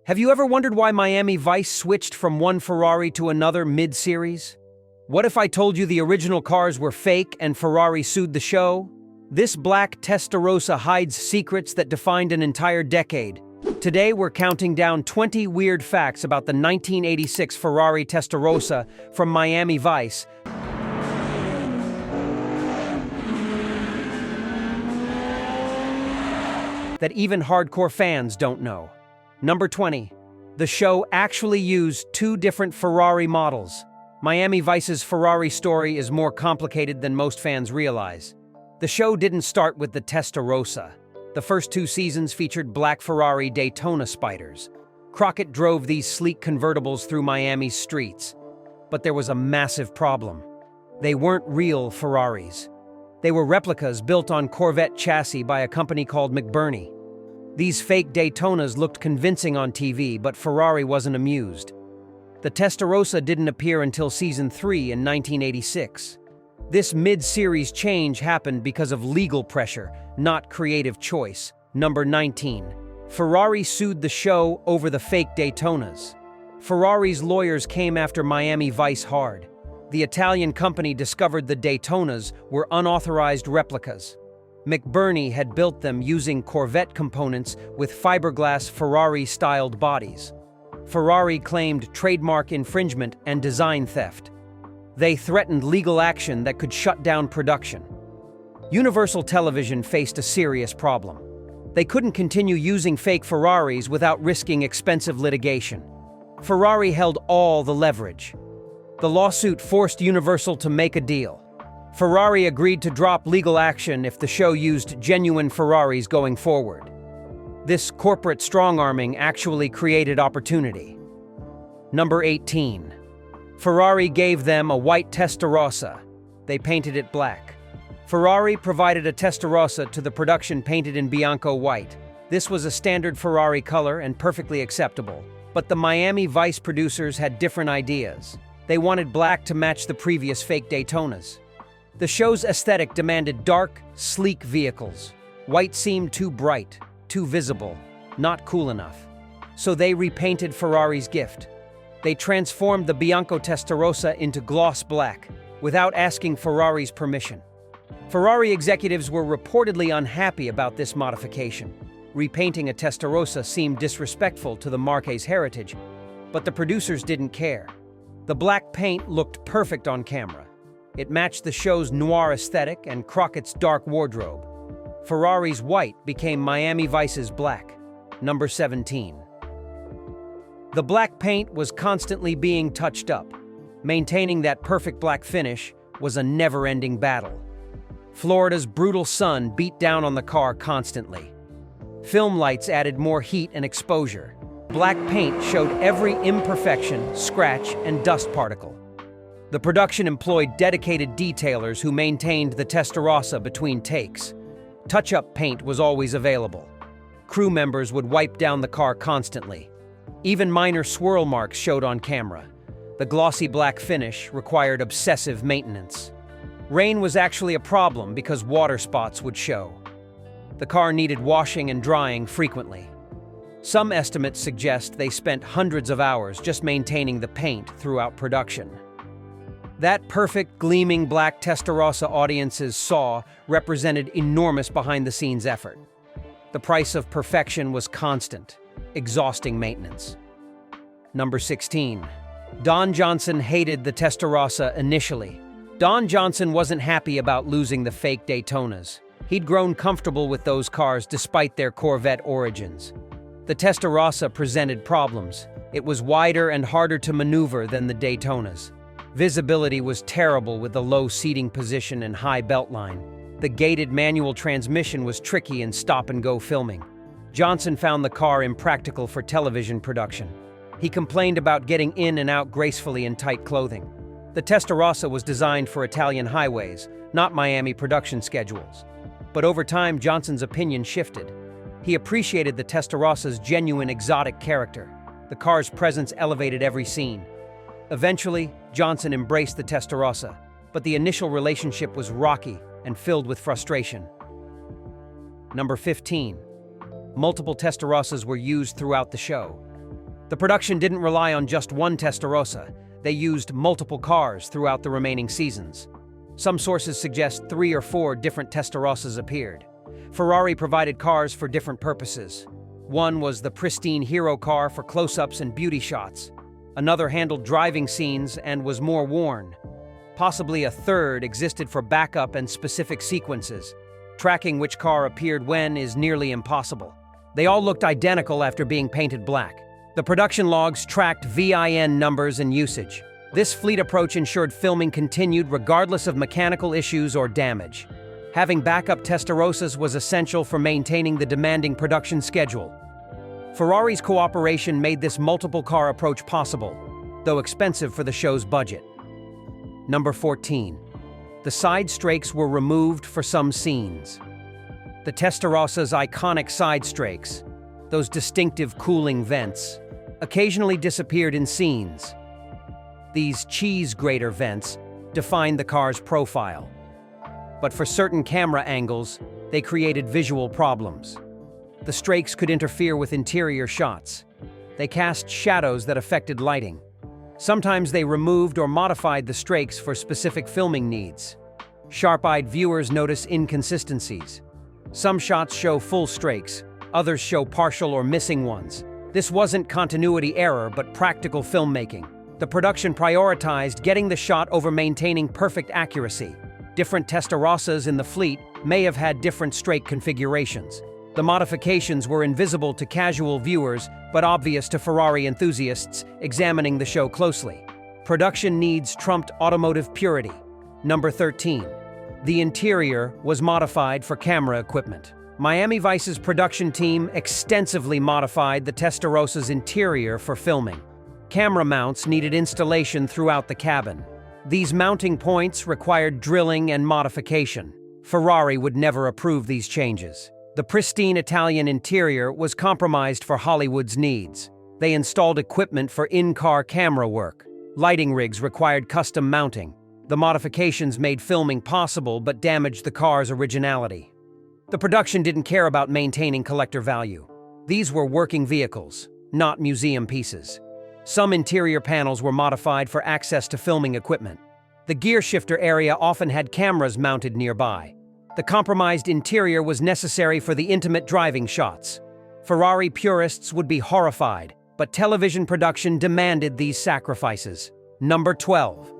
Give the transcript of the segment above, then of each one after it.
Have you ever wondered why Miami Vice switched from one Ferrari to another mid-series? What if I told you the original cars were fake and Ferrari sued the show? This black Testarossa hides secrets that defined an entire decade. Today we're counting down 20 weird facts about the 1986 Ferrari Testarossa from Miami Vice that even hardcore fans don't know. Number 20. The show actually used two different Ferrari models. Miami Vice's Ferrari story is more complicated than most fans realize. The show didn't start with the Testarossa. The first two seasons featured black Ferrari Daytona Spiders. Crockett drove these sleek convertibles through Miami's streets. But there was a massive problem. They weren't real Ferraris. They were replicas built on Corvette chassis by a company called McBurney. These fake Daytonas looked convincing on TV, but Ferrari wasn't amused. The Testarossa didn't appear until Season 3 in 1986. This mid-series change happened because of legal pressure, not creative choice. Number 19. Ferrari sued the show over the fake Daytonas. Ferrari's lawyers came after Miami Vice hard. The Italian company discovered the Daytonas were unauthorized replicas. McBurney had built them using Corvette components with fiberglass Ferrari-styled bodies. Ferrari claimed trademark infringement and design theft. They threatened legal action that could shut down production. Universal Television faced a serious problem. They couldn't continue using fake Ferraris without risking expensive litigation. Ferrari held all the leverage. The lawsuit forced Universal to make a deal. Ferrari agreed to drop legal action if the show used genuine Ferraris going forward. This corporate strong-arming actually created opportunity. Number 18. Ferrari gave them a white Testarossa. They painted it black. Ferrari provided a Testarossa to the production painted in Bianco white. This was a standard Ferrari color and perfectly acceptable. But the Miami Vice producers had different ideas. They wanted black to match the previous fake Daytonas. The show's aesthetic demanded dark, sleek vehicles. White seemed too bright, too visible, not cool enough. So they repainted Ferrari's gift. They transformed the Bianco Testarossa into gloss black, without asking Ferrari's permission. Ferrari executives were reportedly unhappy about this modification. Repainting a Testarossa seemed disrespectful to the marque's heritage, but the producers didn't care. The black paint looked perfect on camera. It matched the show's noir aesthetic and Crockett's dark wardrobe. Ferrari's white became Miami Vice's black. Number 17. The black paint was constantly being touched up. Maintaining that perfect black finish was a never-ending battle. Florida's brutal sun beat down on the car constantly. Film lights added more heat and exposure. Black paint showed every imperfection, scratch, and dust particle. The production employed dedicated detailers who maintained the Testarossa between takes. Touch-up paint was always available. Crew members would wipe down the car constantly. Even minor swirl marks showed on camera. The glossy black finish required obsessive maintenance. Rain was actually a problem because water spots would show. The car needed washing and drying frequently. Some estimates suggest they spent hundreds of hours just maintaining the paint throughout production. That perfect, gleaming black Testarossa audiences saw represented enormous behind-the-scenes effort. The price of perfection was constant, exhausting maintenance. Number 16. Don Johnson hated the Testarossa initially. Don Johnson wasn't happy about losing the fake Daytonas. He'd grown comfortable with those cars despite their Corvette origins. The Testarossa presented problems. It was wider and harder to maneuver than the Daytonas. Visibility was terrible with the low seating position and high beltline. The gated manual transmission was tricky in stop-and-go filming. Johnson found the car impractical for television production. He complained about getting in and out gracefully in tight clothing. The Testarossa was designed for Italian highways, not Miami production schedules. But over time, Johnson's opinion shifted. He appreciated the Testarossa's genuine exotic character. The car's presence elevated every scene. Eventually, Johnson embraced the Testarossa, but the initial relationship was rocky and filled with frustration. Number 15. Multiple Testarossas were used throughout the show. The production didn't rely on just one Testarossa. They used multiple cars throughout the remaining seasons. Some sources suggest 3 or 4 different Testarossas appeared. Ferrari provided cars for different purposes. One was the pristine hero car for close-ups and beauty shots. Another handled driving scenes and was more worn. Possibly a third existed for backup and specific sequences. Tracking which car appeared when is nearly impossible. They all looked identical after being painted black. The production logs tracked VIN numbers and usage. This fleet approach ensured filming continued regardless of mechanical issues or damage. Having backup Testarossas was essential for maintaining the demanding production schedule. Ferrari's cooperation made this multiple car approach possible, though expensive for the show's budget. Number 14. The side strakes were removed for some scenes. The Testarossa's iconic side strakes, those distinctive cooling vents, occasionally disappeared in scenes. These cheese grater vents defined the car's profile. But for certain camera angles, they created visual problems. The strakes could interfere with interior shots. They cast shadows that affected lighting. Sometimes they removed or modified the strakes for specific filming needs. Sharp-eyed viewers notice inconsistencies. Some shots show full strakes, others show partial or missing ones. This wasn't continuity error, but practical filmmaking. The production prioritized getting the shot over maintaining perfect accuracy. Different Testarossas in the fleet may have had different strake configurations. The modifications were invisible to casual viewers, but obvious to Ferrari enthusiasts examining the show closely. Production needs trumped automotive purity. Number 13. The interior was modified for camera equipment. Miami Vice's production team extensively modified the Testarossa's interior for filming. Camera mounts needed installation throughout the cabin. These mounting points required drilling and modification. Ferrari would never approve these changes. The pristine Italian interior was compromised for Hollywood's needs. They installed equipment for in-car camera work. Lighting rigs required custom mounting. The modifications made filming possible but damaged the car's originality. The production didn't care about maintaining collector value. These were working vehicles, not museum pieces. Some interior panels were modified for access to filming equipment. The gear shifter area often had cameras mounted nearby. The compromised interior was necessary for the intimate driving shots. Ferrari purists would be horrified, but television production demanded these sacrifices. Number 12.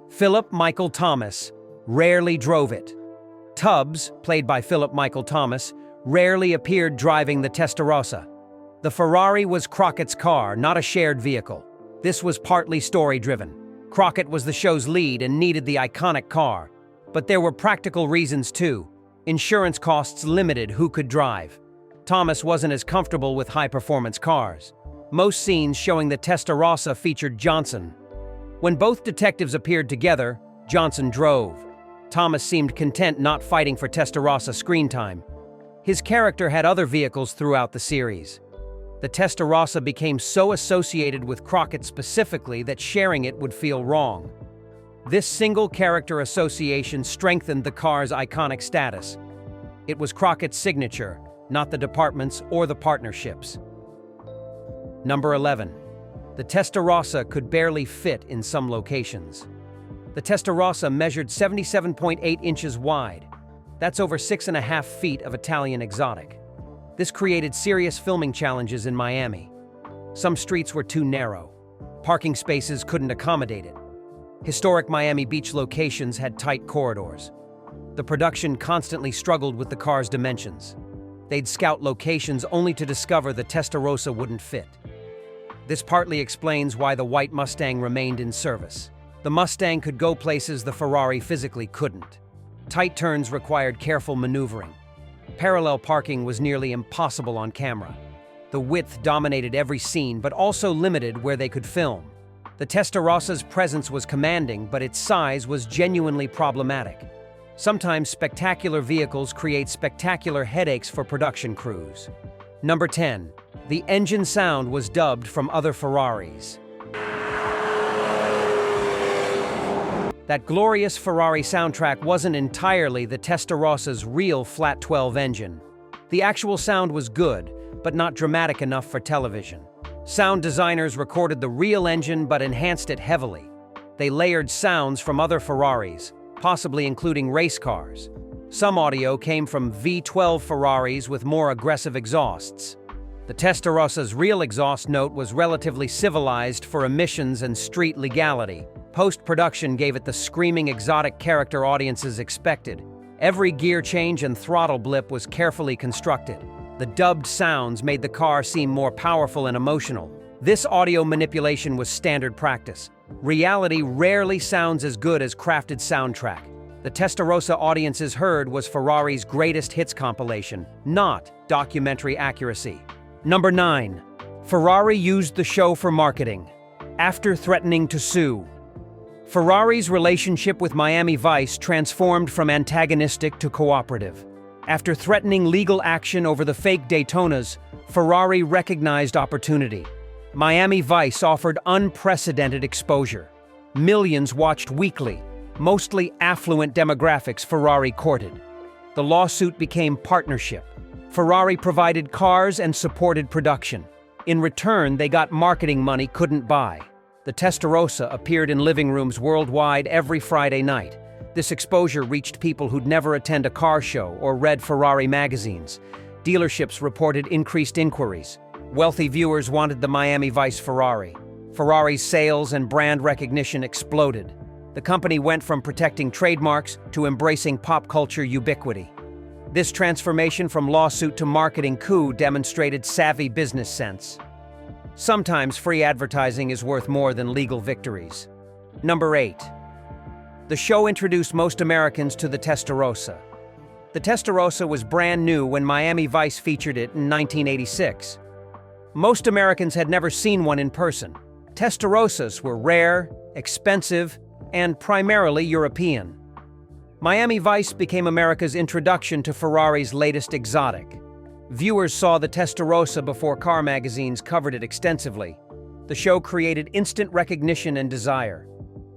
Philip Michael Thomas rarely drove it. Tubbs, played by Philip Michael Thomas, rarely appeared driving the Testarossa. The Ferrari was Crockett's car, not a shared vehicle. This was partly story-driven. Crockett was the show's lead and needed the iconic car. But there were practical reasons too. Insurance costs limited who could drive. Thomas wasn't as comfortable with high-performance cars. Most scenes showing the Testarossa featured Johnson. When both detectives appeared together, Johnson drove. Thomas seemed content not fighting for Testarossa screen time. His character had other vehicles throughout the series. The Testarossa became so associated with Crockett specifically that sharing it would feel wrong. This single character association strengthened the car's iconic status. It was Crockett's signature, not the department's or the partnership's. Number 11. The Testarossa could barely fit in some locations. The Testarossa measured 77.8 inches wide. That's over 6.5 feet of Italian exotic. This created serious filming challenges in Miami. Some streets were too narrow. Parking spaces couldn't accommodate it. Historic Miami Beach locations had tight corridors. The production constantly struggled with the car's dimensions. They'd scout locations only to discover the Testarossa wouldn't fit. This partly explains why the white Mustang remained in service. The Mustang could go places the Ferrari physically couldn't. Tight turns required careful maneuvering. Parallel parking was nearly impossible on camera. The width dominated every scene, but also limited where they could film. The Testarossa's presence was commanding, but its size was genuinely problematic. Sometimes spectacular vehicles create spectacular headaches for production crews. Number 10. The engine sound was dubbed from other Ferraris. That glorious Ferrari soundtrack wasn't entirely the Testarossa's real flat 12 engine. The actual sound was good, but not dramatic enough for television. Sound designers recorded the real engine but enhanced it heavily. They layered sounds from other Ferraris, possibly including race cars. Some audio came from V12 Ferraris with more aggressive exhausts. The Testarossa's real exhaust note was relatively civilized for emissions and street legality. Post-production gave it the screaming exotic character audiences expected. Every gear change and throttle blip was carefully constructed. The dubbed sounds made the car seem more powerful and emotional. This audio manipulation was standard practice. Reality rarely sounds as good as crafted soundtrack. The Testarossa audiences heard was Ferrari's greatest hits compilation, not documentary accuracy. Number 9. Ferrari used the show for marketing. After threatening to sue. Ferrari's relationship with Miami Vice transformed from antagonistic to cooperative. After threatening legal action over the fake Daytonas, Ferrari recognized opportunity. Miami Vice offered unprecedented exposure. Millions watched weekly, mostly affluent demographics Ferrari courted. The lawsuit became partnership. Ferrari provided cars and supported production. In return, they got marketing money couldn't buy. The Testarossa appeared in living rooms worldwide every Friday night. This exposure reached people who'd never attend a car show or read Ferrari magazines. Dealerships reported increased inquiries. Wealthy viewers wanted the Miami Vice Ferrari. Ferrari's sales and brand recognition exploded. The company went from protecting trademarks to embracing pop culture ubiquity. This transformation from lawsuit to marketing coup demonstrated savvy business sense. Sometimes free advertising is worth more than legal victories. Number 8. The show introduced most Americans to the Testarossa. The Testarossa was brand new when Miami Vice featured it in 1986. Most Americans had never seen one in person. Testarossas were rare, expensive, and primarily European. Miami Vice became America's introduction to Ferrari's latest exotic. Viewers saw the Testarossa before car magazines covered it extensively. The show created instant recognition and desire.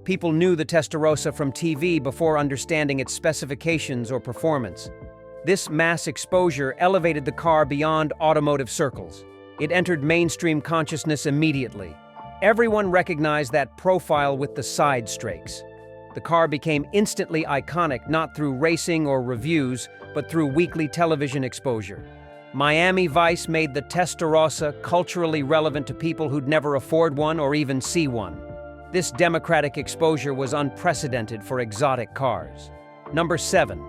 People knew the Testarossa from TV before understanding its specifications or performance. This mass exposure elevated the car beyond automotive circles. It entered mainstream consciousness immediately. Everyone recognized that profile with the side strakes. The car became instantly iconic not through racing or reviews, but through weekly television exposure. Miami Vice made the Testarossa culturally relevant to people who'd never afford one or even see one. This democratic exposure was unprecedented for exotic cars. Number 7.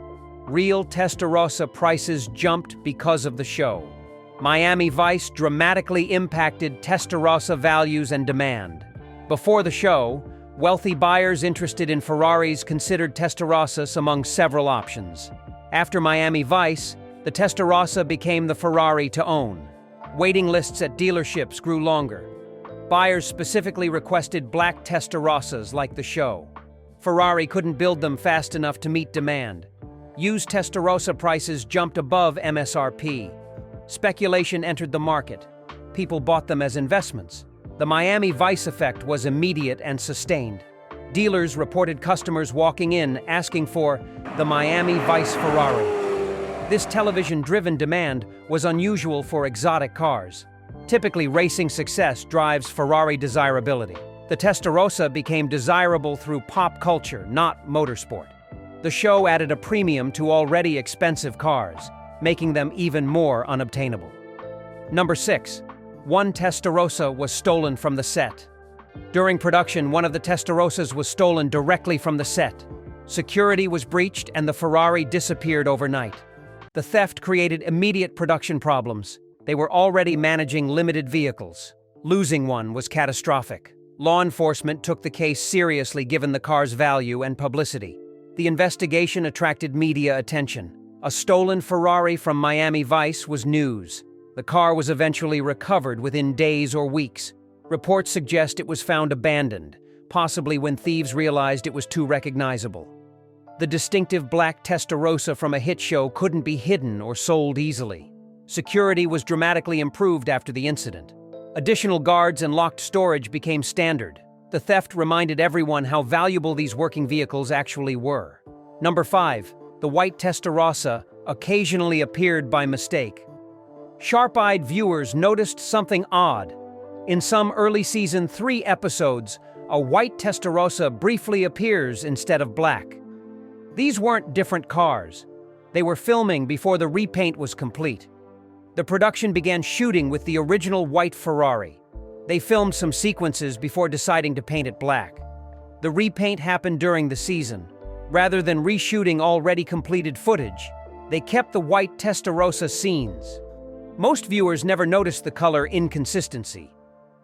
Real Testarossa prices jumped because of the show. Miami Vice dramatically impacted Testarossa values and demand. Before the show, wealthy buyers interested in Ferraris considered Testarossas among several options. After Miami Vice, the Testarossa became the Ferrari to own. Waiting lists at dealerships grew longer. Buyers specifically requested black Testarossas like the show. Ferrari couldn't build them fast enough to meet demand. Used Testarossa prices jumped above MSRP. Speculation entered the market. People bought them as investments. The Miami Vice effect was immediate and sustained. Dealers reported customers walking in asking for the Miami Vice Ferrari. This television-driven demand was unusual for exotic cars. Typically, racing success drives Ferrari desirability. The Testarossa became desirable through pop culture, not motorsport. The show added a premium to already expensive cars, making them even more unobtainable. Number 6. One Testarossa was stolen from the set. During production, one of the Testarossas was stolen directly from the set. Security was breached and the Ferrari disappeared overnight. The theft created immediate production problems. They were already managing limited vehicles. Losing one was catastrophic. Law enforcement took the case seriously given the car's value and publicity. The investigation attracted media attention. A stolen Ferrari from Miami Vice was news. The car was eventually recovered within days or weeks. Reports suggest it was found abandoned, possibly when thieves realized it was too recognizable. The distinctive black Testarossa from a hit show couldn't be hidden or sold easily. Security was dramatically improved after the incident. Additional guards and locked storage became standard. The theft reminded everyone how valuable these working vehicles actually were. Number 5. The white Testarossa occasionally appeared by mistake. Sharp-eyed viewers noticed something odd. In some early season 3 episodes, a white Testarossa briefly appears instead of black. These weren't different cars. They were filming before the repaint was complete. The production began shooting with the original white Ferrari. They filmed some sequences before deciding to paint it black. The repaint happened during the season. Rather than reshooting already completed footage, they kept the white Testarossa scenes. Most viewers never noticed the color inconsistency.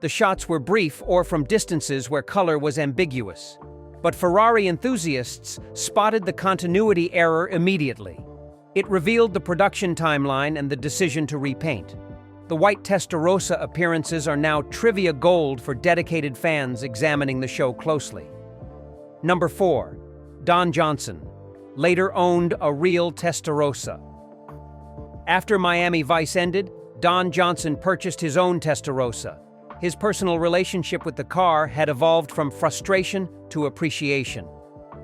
The shots were brief or from distances where color was ambiguous. But Ferrari enthusiasts spotted the continuity error immediately. It revealed the production timeline and the decision to repaint. The white Testarossa appearances are now trivia gold for dedicated fans examining the show closely. Number 4. Don Johnson later owned a real Testarossa. After Miami Vice ended, Don Johnson purchased his own Testarossa. His personal relationship with the car had evolved from frustration to appreciation.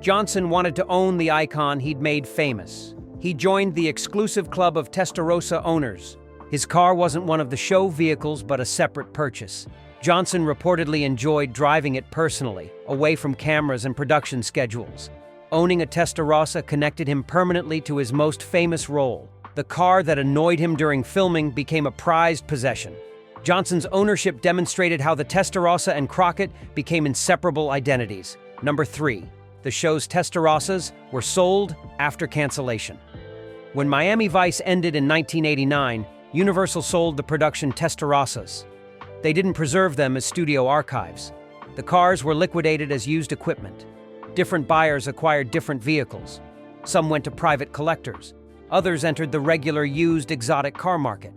Johnson wanted to own the icon he'd made famous. He joined the exclusive club of Testarossa owners. His car wasn't one of the show vehicles, but a separate purchase. Johnson reportedly enjoyed driving it personally, away from cameras and production schedules. Owning a Testarossa connected him permanently to his most famous role. The car that annoyed him during filming became a prized possession. Johnson's ownership demonstrated how the Testarossa and Crockett became inseparable identities. Number 3. The show's Testarossas were sold after cancellation. When Miami Vice ended in 1989, Universal sold the production Testarossas. They didn't preserve them as studio archives. The cars were liquidated as used equipment. Different buyers acquired different vehicles. Some went to private collectors. Others entered the regular used exotic car market.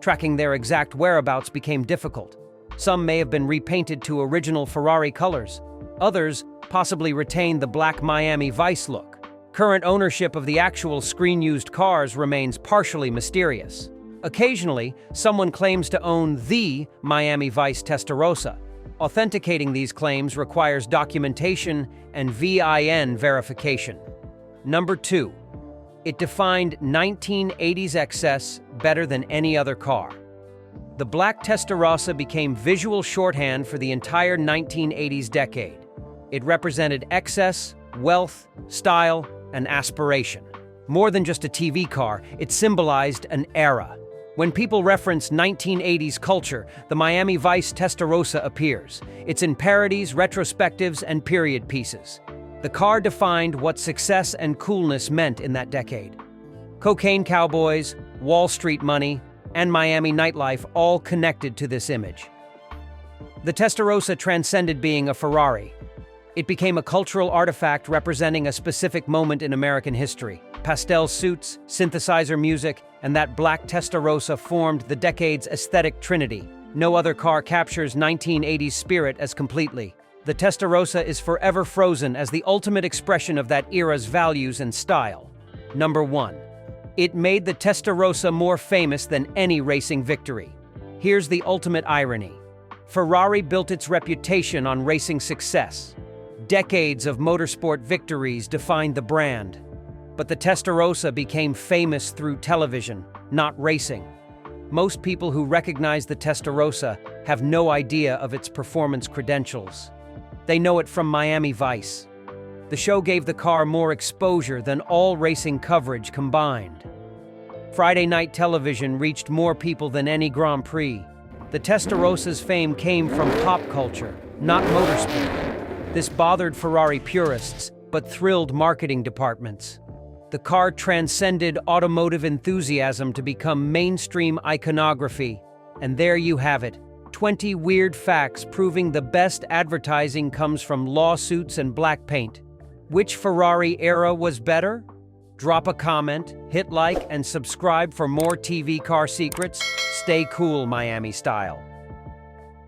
Tracking their exact whereabouts became difficult. Some may have been repainted to original Ferrari colors. Others possibly retained the black Miami Vice look. Current ownership of the actual screen-used cars remains partially mysterious. Occasionally, someone claims to own the Miami Vice Testarossa. Authenticating these claims requires documentation and VIN verification. Number 2. It defined 1980s excess better than any other car. The black Testarossa became visual shorthand for the entire 1980s decade. It represented excess, wealth, style, and aspiration. More than just a TV car, it symbolized an era. When people reference 1980s culture, the Miami Vice Testarossa appears. It's in parodies, retrospectives, and period pieces. The car defined what success and coolness meant in that decade. Cocaine cowboys, Wall Street money, and Miami nightlife all connected to this image. The Testarossa transcended being a Ferrari. It became a cultural artifact representing a specific moment in American history. Pastel suits, synthesizer music, and that black Testarossa formed the decade's aesthetic trinity. No other car captures 1980s spirit as completely. The Testarossa is forever frozen as the ultimate expression of that era's values and style. Number 1. It made the Testarossa more famous than any racing victory. Here's the ultimate irony. Ferrari built its reputation on racing success. Decades of motorsport victories defined the brand. But the Testarossa became famous through television, not racing. Most people who recognize the Testarossa have no idea of its performance credentials. They know it from Miami Vice. The show gave the car more exposure than all racing coverage combined. Friday night television reached more people than any Grand Prix. The Testarossa's fame came from pop culture, not motorsport. This bothered Ferrari purists, but thrilled marketing departments. The car transcended automotive enthusiasm to become mainstream iconography. And there you have it, 20 weird facts proving the best advertising comes from lawsuits and black paint. Which Ferrari era was better? Drop a comment, hit like, and subscribe for more TV car secrets. Stay cool, Miami style.